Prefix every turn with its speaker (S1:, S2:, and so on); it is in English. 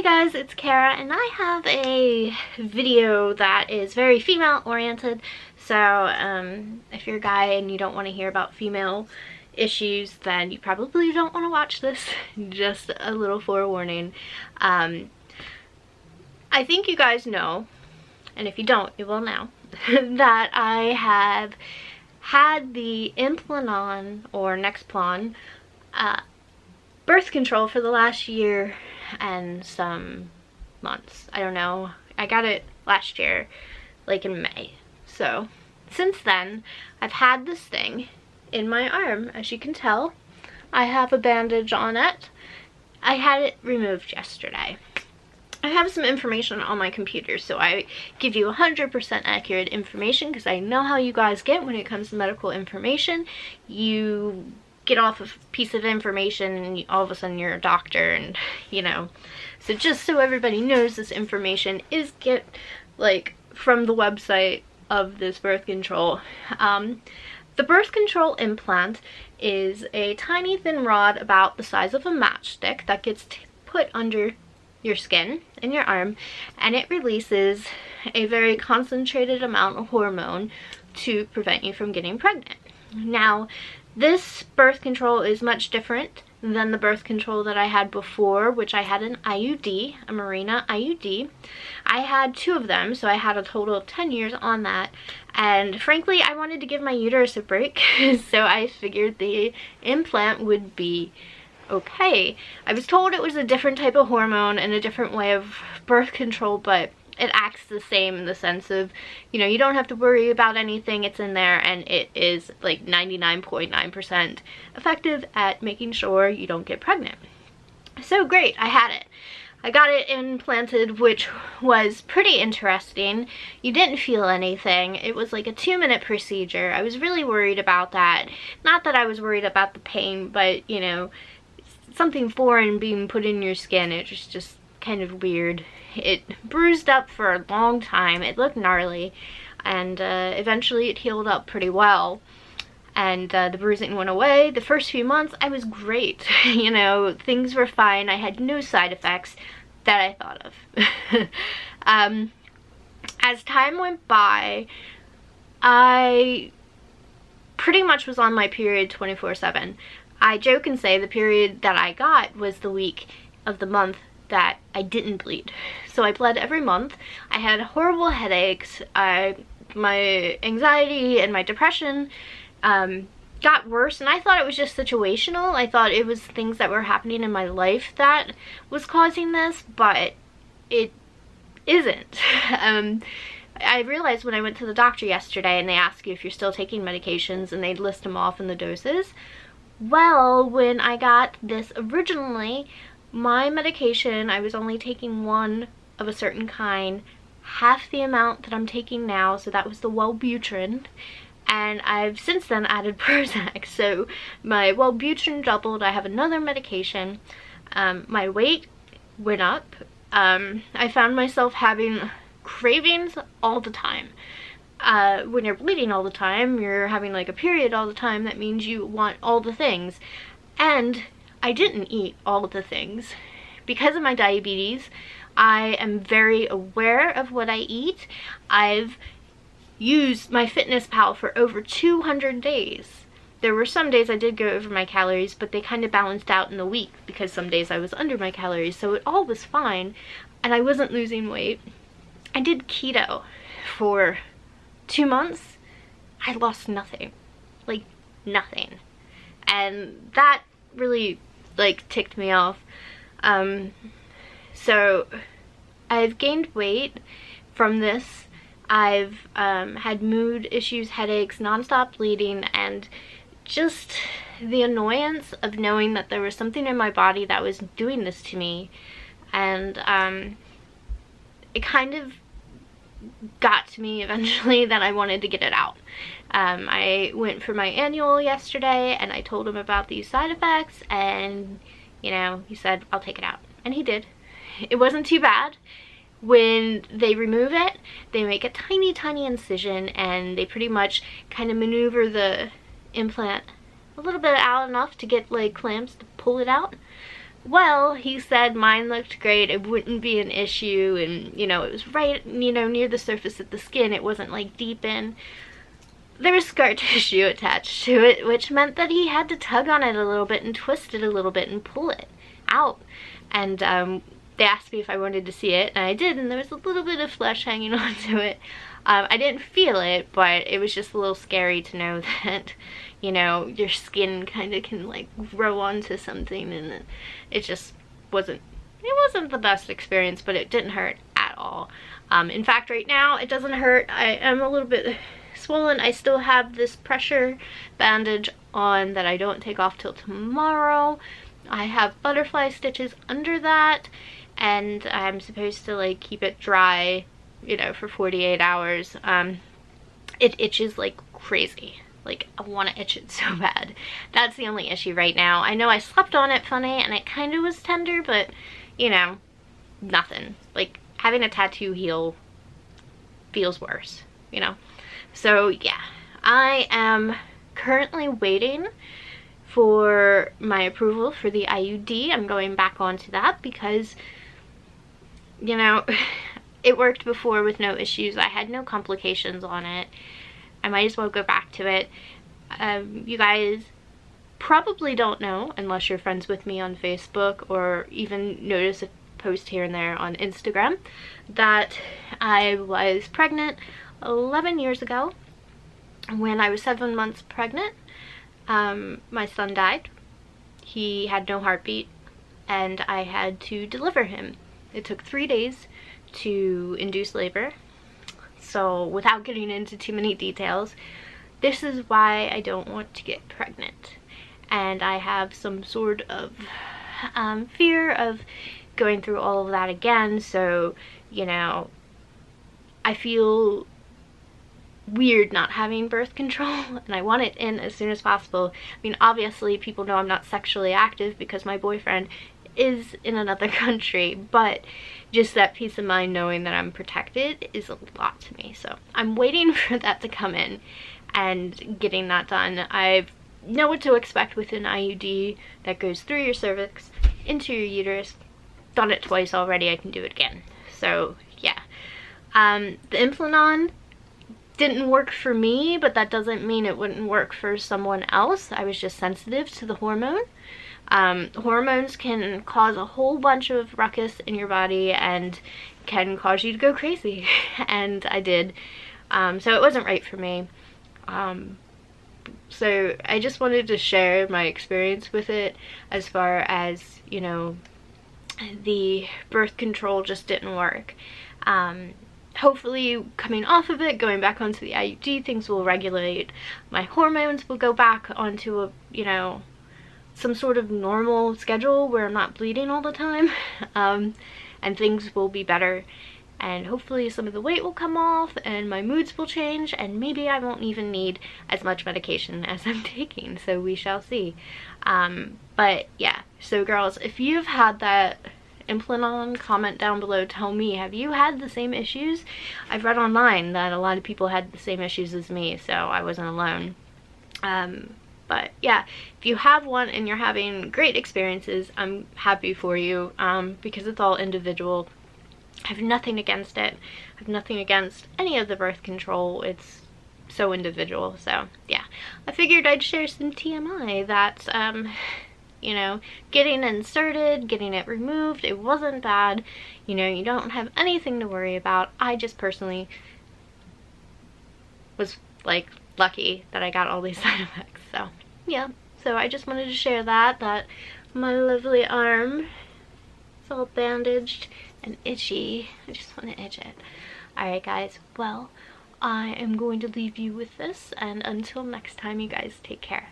S1: guys, it's Karah, and I have a video that is very female oriented. So if you're a guy and you don't want to hear about female issues, then you probably don't want to watch this. Just a little forewarning. I think you guys know, and if you don't, you will now, that I have had the Implanon or Nexplanon birth control for the last year and some months. I don't know. I got it last year, like in May. So since then, I've had this thing in my arm. As you can tell, I have a bandage on it. I had it removed yesterday. I have some information on my computer, so I give you 100% accurate information because I know how you guys get when it comes to medical information. You get off a piece of information and all of a sudden you're a doctor, and you know. So just so everybody knows, this information is from the website of this birth control. The birth control implant is a tiny thin rod about the size of a matchstick that gets put under your skin in your arm, and it releases a very concentrated amount of hormone to prevent you from getting pregnant. Now, this birth control is much different than the birth control that I had before, which I had an IUD, a Mirena IUD. I had 2 of them, so I had a total of 10 years on that. And frankly, I wanted to give my uterus a break, so I figured the implant would be okay. I was told it was a different type of hormone and a different way of birth control, but it acts the same in the sense of, you know, you don't have to worry about anything. It's in there, and it is like 99.9% effective at making sure you don't get pregnant. So great, I had it. I got it implanted, which was pretty interesting. You didn't feel anything. It was like a 2-minute procedure. I was really worried about that. Not that I was worried about the pain, but, you know, something foreign being put in your skin, it was just kind of weird. It bruised up for a long time. It looked gnarly, and eventually it healed up pretty well, and the bruising went away. The first few months I was great. You know, things were fine. I had no side effects that I thought of. As time went by, I pretty much was on my period 24/7. I joke and say the period that I got was the week of the month that I didn't bleed. So I bled every month. I had horrible headaches. My anxiety and my depression got worse, and I thought it was just situational. I thought it was things that were happening in my life that was causing this, but it isn't. I realized when I went to the doctor yesterday and they ask you if you're still taking medications and they'd list them off in the doses. Well, when I got this originally, my medication, I was only taking one of a certain kind, half the amount that I'm taking now, so that was the Wellbutrin, and I've since then added Prozac, so my Wellbutrin doubled. I have another medication. My weight went up. I found myself having cravings all the time. When you're bleeding all the time, you're having like a period all the time, that means you want all the things. And I didn't eat all of the things. Because of my diabetes, I am very aware of what I eat. I've used my MyFitnessPal for over 200 days. There were some days I did go over my calories, but they kind of balanced out in the week because some days I was under my calories, so it all was fine, and I wasn't losing weight. I did keto for 2 months. I lost nothing. Like, nothing. And that really ticked me off. So I've gained weight from this. I've had mood issues, headaches, nonstop bleeding, and just the annoyance of knowing that there was something in my body that was doing this to me. And it kind of got to me eventually that I wanted to get it out. I went for my annual yesterday and I told him about these side effects, and you know, he said I'll take it out, and he did. It wasn't too bad. When they remove it, they make a tiny incision, and they pretty much kind of maneuver the implant a little bit out enough to get like clamps to pull it out. well, he said mine looked great, it wouldn't be an issue, and you know, it was right, you know, near the surface of the skin, it wasn't like deep in. There was scar tissue attached to it, which meant that he had to tug on it a little bit and twist it a little bit and pull it out. And they asked me if I wanted to see it, and I did, and there was a little bit of flesh hanging onto it. I didn't feel it, but it was just a little scary to know that, you know, your skin kind of can like grow onto something, and it just wasn't the best experience, but it didn't hurt at all. In fact, right now it doesn't hurt. I am a little bit swollen. I still have this pressure bandage on that I don't take off till tomorrow. I have butterfly stitches under that, and I'm supposed to like keep it dry, you know, for 48 hours. It itches like crazy. Like, I want to itch it so bad. That's the only issue right now. I know I slept on it funny and it kind of was tender, but you know, nothing. Like, having a tattoo heal feels worse, you know? So yeah, I am currently waiting for my approval for the IUD. I'm going back onto that because, you know, it worked before with no issues. I had no complications on it. I might as well go back to it. You guys probably don't know, unless you're friends with me on Facebook or even notice a post here and there on Instagram, that I was pregnant 11 years ago. When I was 7 months pregnant, my son died. He had no heartbeat, and I had to deliver him. It took 3 days to induce labor. So without getting into too many details, this is why I don't want to get pregnant. And I have some sort of fear of going through all of that again. So, you know, I feel weird not having birth control, and I want it in as soon as possible. I mean, obviously people know I'm not sexually active because my boyfriend is in another country, but just that peace of mind knowing that I'm protected is a lot to me. So I'm waiting for that to come in and getting that done. I know what to expect with an IUD that goes through your cervix into your uterus. Done it twice already, I can do it again. So yeah, the Implanon didn't work for me, but that doesn't mean it wouldn't work for someone else. I was just sensitive to the hormone. Hormones can cause a whole bunch of ruckus in your body and can cause you to go crazy, and I did. So it wasn't right for me. So I just wanted to share my experience with it, as far as, you know, the birth control just didn't work. Hopefully coming off of it, going back onto the IUD, things will regulate. My hormones will go back onto a, you know, some sort of normal schedule where I'm not bleeding all the time, and things will be better, and hopefully some of the weight will come off and my moods will change, and maybe I won't even need as much medication as I'm taking, so we shall see. But yeah, so girls, if you've had that Implanon, comment down below, tell me, have you had the same issues? I've read online that a lot of people had the same issues as me, so I wasn't alone. But yeah, if you have one and you're having great experiences, I'm happy for you, because it's all individual. I have nothing against it. I have nothing against any of the birth control. It's so individual. So yeah, I figured I'd share some TMI that, you know, getting inserted, getting it removed, it wasn't bad. You know, you don't have anything to worry about. I just personally was like lucky that I got all these side effects. So yeah, so I just wanted to share that my lovely arm is all bandaged and itchy. I just want to itch it. Alright guys, well, I am going to leave you with this, and until next time, you guys take care.